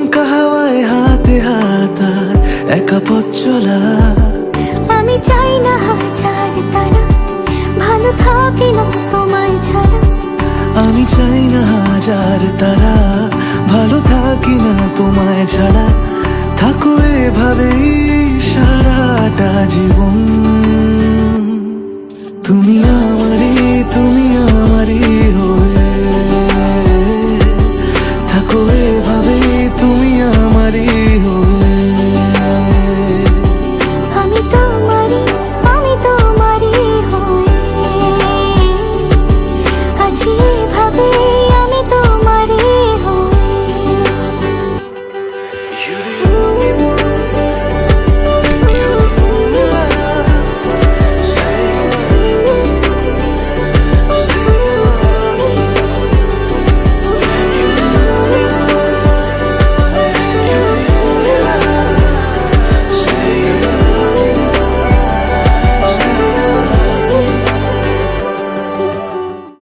দমকা হাওয়ায় হাতে হাত আর একা পথ চলা। আমি চাই না হাজার তারা, ভালো থাকি না তোমায় ছাড়া। আমি চাই না হাজার তারা, ভালো থাকি না তোমায় ছাড়া। থাকো এভাবেই সারাটা জীবন, তুমি